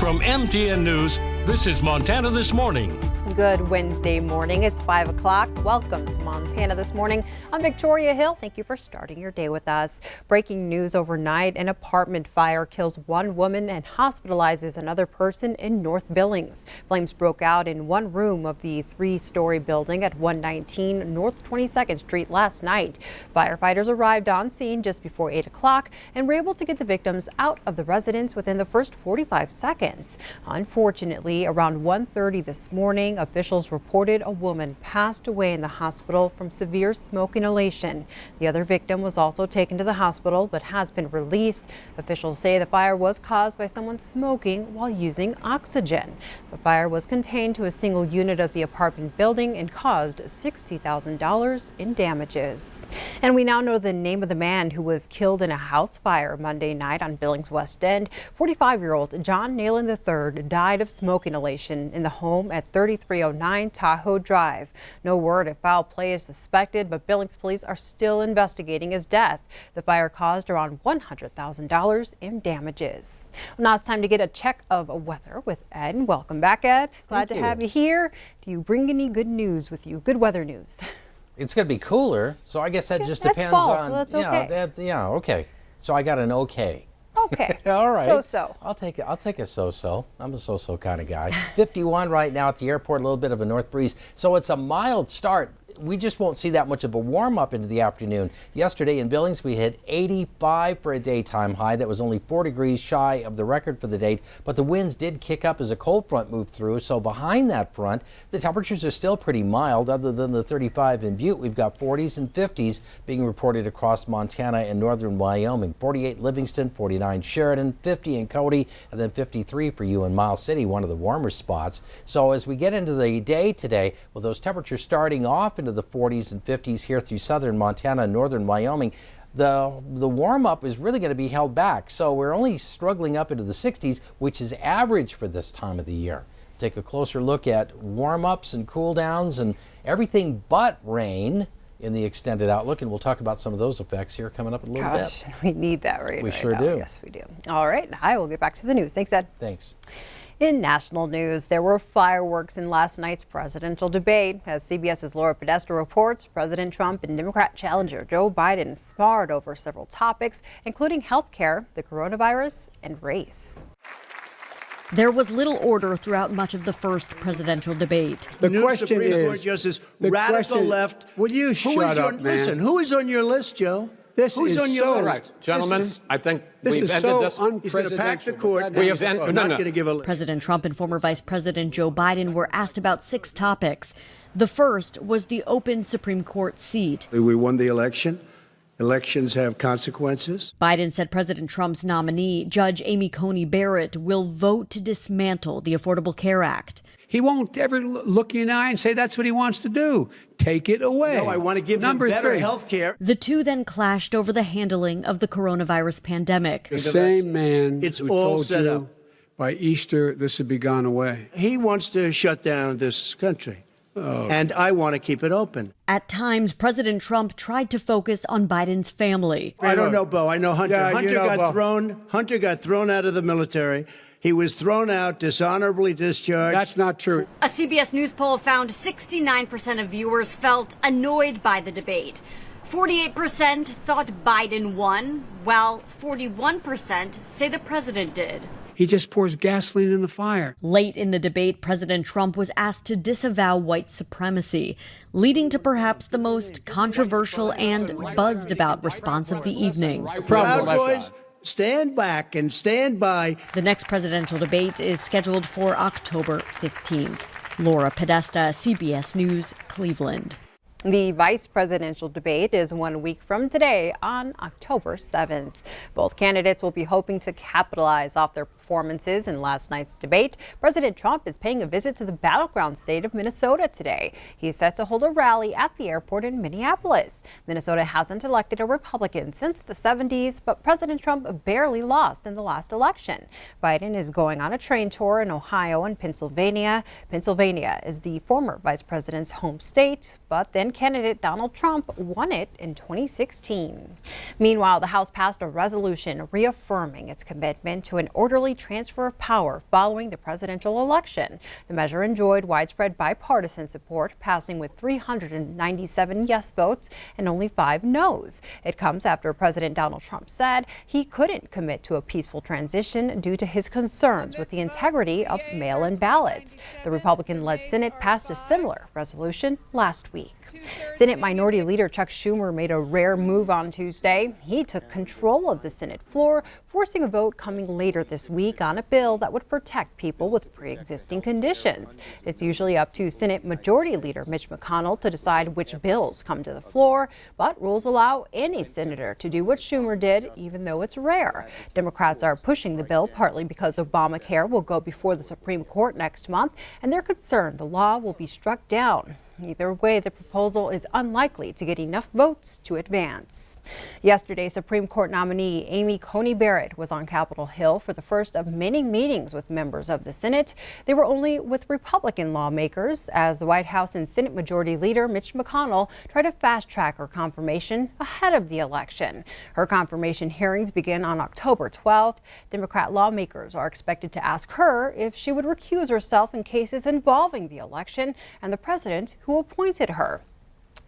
From MTN News, this is Montana This Morning. Good Wednesday morning. It's 5 o'clock. Welcome to Montana This Morning. I'm Victoria Hill. Thank you for starting your day with us. Breaking news overnight, an apartment fire kills one woman and hospitalizes another person in North Billings. Flames broke out in one room of the three-story building at 119 North 22nd Street last night. Firefighters arrived on scene just before 8 o'clock and were able to get the victims out of the residence within the first 45 seconds. Unfortunately, around 1:30 this morning, officials reported a woman passed away in the hospital from severe smoke inhalation. The other victim was also taken to the hospital but has been released. Officials say the fire was caused by someone smoking while using oxygen. The fire was contained to a single unit of the apartment building and caused $60,000 in damages. And we now know the name of the man who was killed in a house fire Monday night on Billings West End. 45-year-old John Nalen III died of smoke inhalation in the home at 3309 Tahoe Drive. No word if foul play is suspected, but Billings police are still investigating his death. The fire caused around $100,000 in damages. Well, now it's time to get a check of weather with Ed. Welcome back, Ed. Glad to have you here. Do you bring any good news with you? Good weather news. It's going to be cooler, so I guess that just depends fall, on. So that's okay. Okay. So I got an okay. Okay. All right. So-so. I'll take a so-so. I'm a so-so kind of guy. 51 right now at the airport, a little bit of a north breeze. So it's a mild start. We just won't see that much of a warm up into the afternoon. Yesterday in Billings, we hit 85 for a daytime high. That was only 4 degrees shy of the record for the date, but the winds did kick up as a cold front moved through. So behind that front, the temperatures are still pretty mild. Other than the 35 in Butte, we've got 40s and 50s being reported across Montana and northern Wyoming. 48 Livingston, 49 Sheridan, 50 in Cody, and then 53 for you in Miles City, one of the warmer spots. So as we get into the day today, with those temperatures starting off into the 40s and 50s here through southern Montana and northern Wyoming, the warm-up is really going to be held back. So we're only struggling up into the 60s, which is average for this time of the year. Take a closer look at warm-ups and cool-downs and everything but rain in the extended outlook, and we'll talk about some of those effects here coming up in a little bit. We need that right We right sure now. do. Yes, we do. All right, I will get back to the news. Thanks, Ed. Thanks. In national news, there were fireworks in last night's presidential debate. As CBS's Laura Podesta reports, President Trump and Democrat challenger Joe Biden sparred over several topics, including health care, the coronavirus, and race. There was little order throughout much of the first presidential debate. The question Supreme Court Justice, radical left. Will you shut up, man? Listen, who is on your list, Joe? Who's on your list? Right. Gentlemen, I think this we've is ended so this. He's going to pack the court. We have not going to give a list. President Trump and former Vice President Joe Biden were asked about 6 topics. The first was the open Supreme Court seat. We won the election. Elections have consequences. Biden said President Trump's nominee, Judge Amy Coney Barrett, will vote to dismantle the Affordable Care Act. He won't ever look you in the eye and say that's what he wants to do. Take it away. No, I want to give them better health care. The two then clashed over the handling of the coronavirus pandemic. The same man It's who all told set you up. by Easter this would be gone away. He wants to shut down this country. And I want to keep it open. At times, President Trump tried to focus on Biden's family. I don't know, Bo. I know Hunter. Yeah, Hunter got thrown out of the military. He was thrown out, dishonorably discharged. That's not true. A CBS News poll found 69% of viewers felt annoyed by the debate. 48% thought Biden won, while 41% say the president did. He just pours gasoline in the fire. Late in the debate, President Trump was asked to disavow white supremacy, leading to perhaps the most controversial and buzzed about response of the evening. Proud Boys, stand back and stand by. The next presidential debate is scheduled for October 15th. Laura Podesta, CBS News, Cleveland. The vice presidential debate is 1 week from today on October 7th. Both candidates will be hoping to capitalize off their performances in last night's debate. President Trump is paying a visit to the battleground state of Minnesota today. He's set to hold a rally at the airport in Minneapolis. Minnesota hasn't elected a Republican since the 70s, but President Trump barely lost in the last election. Biden is going on a train tour in Ohio and Pennsylvania. Pennsylvania is the former vice president's home state, but then candidate Donald Trump won it in 2016. Meanwhile, the House passed a resolution reaffirming its commitment to an orderly orderly transfer of power following the presidential election. The measure enjoyed widespread bipartisan support, passing with 397 yes votes and only 5 noes. It comes after President Donald Trump said he couldn't commit to a peaceful transition due to his concerns with the integrity of mail-in ballots. The Republican-led Senate passed a similar resolution last week. Senate Minority Leader Chuck Schumer made a rare move on Tuesday. He took control of the Senate floor, forcing a vote coming later this week on a bill that would protect people with pre-existing conditions. It's usually up to Senate Majority Leader Mitch McConnell to decide which bills come to the floor, but rules allow any senator to do what Schumer did, even though it's rare. Democrats are pushing the bill partly because Obamacare will go before the Supreme Court next month, and they're concerned the law will be struck down. Either way, the proposal is unlikely to get enough votes to advance. Yesterday, Supreme Court nominee Amy Coney Barrett was on Capitol Hill for the first of many meetings with members of the Senate. They were only with Republican lawmakers as the White House and Senate Majority Leader Mitch McConnell tried to fast-track her confirmation ahead of the election. Her confirmation hearings begin on October 12th. Democrat lawmakers are expected to ask her if she would recuse herself in cases involving the election and the president who appointed her.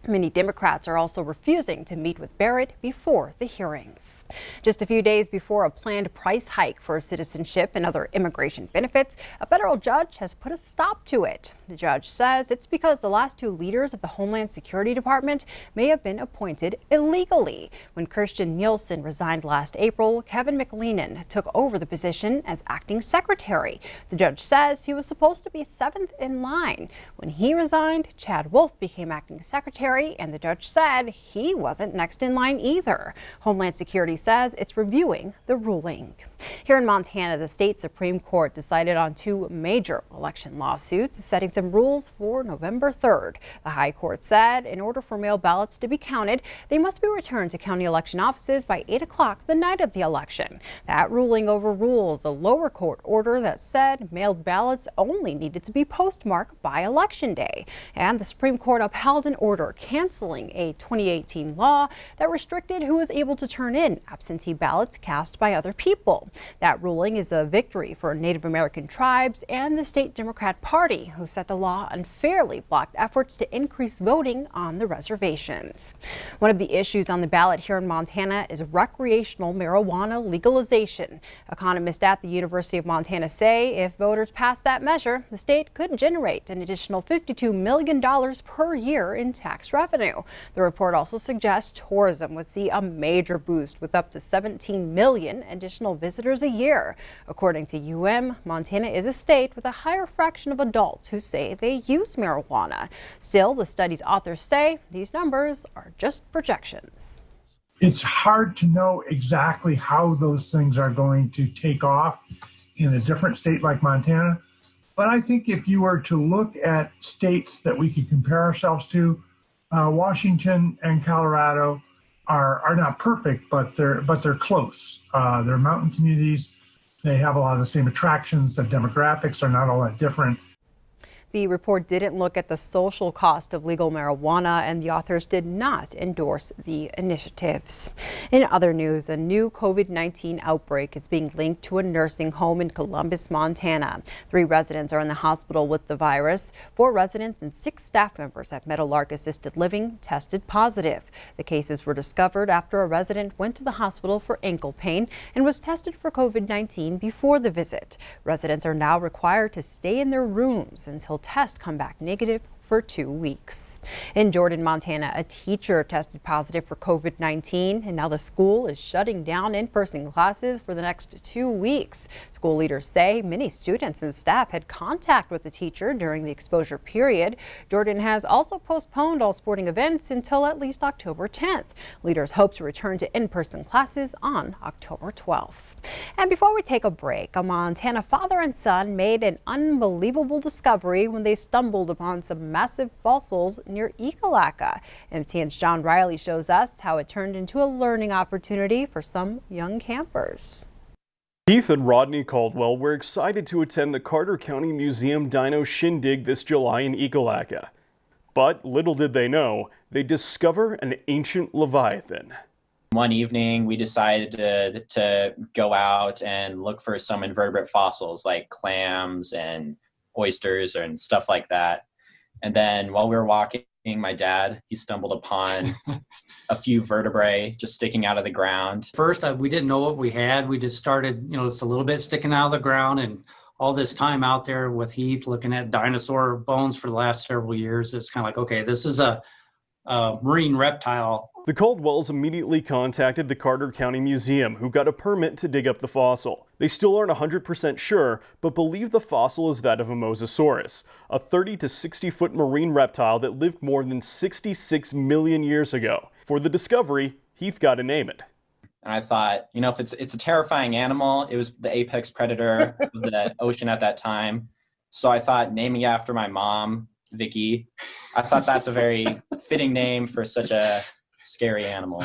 Many Democrats are also refusing to meet with Barrett before the hearings. Just a few days before a planned price hike for citizenship and other immigration benefits, a federal judge has put a stop to it. The judge says it's because the last 2 leaders of the Homeland Security Department may have been appointed illegally. When Kirstjen Nielsen resigned last April, Kevin McLennan took over the position as acting secretary. The judge says he was supposed to be 7th in line. When he resigned, Chad Wolf became acting secretary, and the judge said he wasn't next in line either. Homeland Security says it's reviewing the ruling. Here in Montana, the state Supreme Court decided on 2 major election lawsuits, setting some rules for November 3rd. The High Court said in order for mail ballots to be counted, they must be returned to county election offices by 8 o'clock the night of the election. That ruling overrules a lower court order that said mailed ballots only needed to be postmarked by Election Day. And the Supreme Court upheld an order canceling a 2018 law that restricted who was able to turn in absentee ballots cast by other people. That ruling is a victory for Native American tribes and the state Democrat Party, who said the law unfairly blocked efforts to increase voting on the reservations. One of the issues on the ballot here in Montana is recreational marijuana legalization. Economists at the University of Montana say if voters pass that measure, the state could generate an additional $52 million per year in tax revenue. The report also suggests tourism would see a major boost with up to 17 million additional visitors a year. According to UM, Montana is a state with a higher fraction of adults who say they use marijuana. Still, the study's authors say these numbers are just projections. It's hard to know exactly how those things are going to take off in a different state like Montana. But I think if you were to look at states that we could compare ourselves to, Washington and Colorado are not perfect, but they're close. They're mountain communities. They have a lot of the same attractions. The demographics are not all that different. The report didn't look at the social cost of legal marijuana, and the authors did not endorse the initiatives. In other news, a new COVID-19 outbreak is being linked to a nursing home in Columbus, Montana. 3 residents are in the hospital with the virus. 4 residents and 6 staff members at Meadowlark Assisted Living tested positive. The cases were discovered after a resident went to the hospital for ankle pain and was tested for COVID-19 before the visit. Residents are now required to stay in their rooms until tests come back negative for 2 weeks. In Jordan, Montana, a teacher tested positive for COVID-19, and now the school is shutting down in-person classes for the next 2 weeks. School leaders say many students and staff had contact with the teacher during the exposure period. Jordan has also postponed all sporting events until at least October 10th. Leaders hope to return to in-person classes on October 12th. And before we take a break, a Montana father and son made an unbelievable discovery when they stumbled upon some massive fossils near Ekalaka. MTN's John Riley shows us how it turned into a learning opportunity for some young campers. Keith and Rodney Caldwell were excited to attend the Carter County Museum Dino Shindig this July in Ekalaka. But little did they know, they'd discover an ancient leviathan. One evening, we decided to go out and look for some invertebrate fossils like clams and oysters and stuff like that. And then while we were walking, my dad, he stumbled upon a few vertebrae just sticking out of the ground. First, we didn't know what we had. We just started, just a little bit sticking out of the ground. And all this time out there with Heath looking at dinosaur bones for the last several years, it's kind of like, okay, this is a marine reptile. The Caldwells immediately contacted the Carter County Museum, who got a permit to dig up the fossil. They still aren't 100% sure, but believe the fossil is that of a Mosasaurus, a 30 to 60 foot marine reptile that lived more than 66 million years ago. For the discovery, Heath got to name it. And I thought, if it's a terrifying animal, it was the apex predator of the ocean at that time. So I thought naming it after my mom, Vicky, I thought that's a very fitting name for such a scary animal.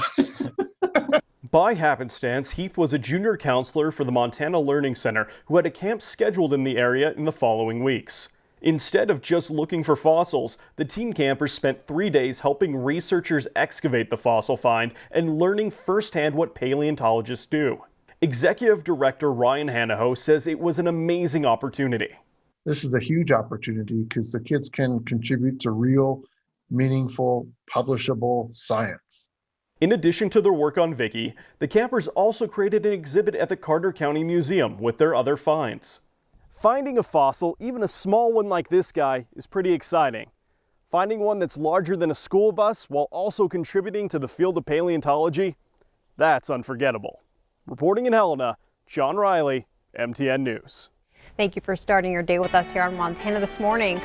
By happenstance, Heath was a junior counselor for the Montana Learning Center who had a camp scheduled in the area in the following weeks. Instead of just looking for fossils, the teen campers spent 3 days helping researchers excavate the fossil find and learning firsthand what paleontologists do. Executive Director Ryan Hanaho says it was an amazing opportunity. This is a huge opportunity because the kids can contribute to real, meaningful, publishable science. In addition to their work on Vicky, the campers also created an exhibit at the Carter County Museum with their other finds. Finding a fossil, even a small one like this guy, is pretty exciting. Finding one that's larger than a school bus while also contributing to the field of paleontology, that's unforgettable. Reporting in Helena, John Riley, MTN News. Thank you for starting your day with us here on Montana This Morning.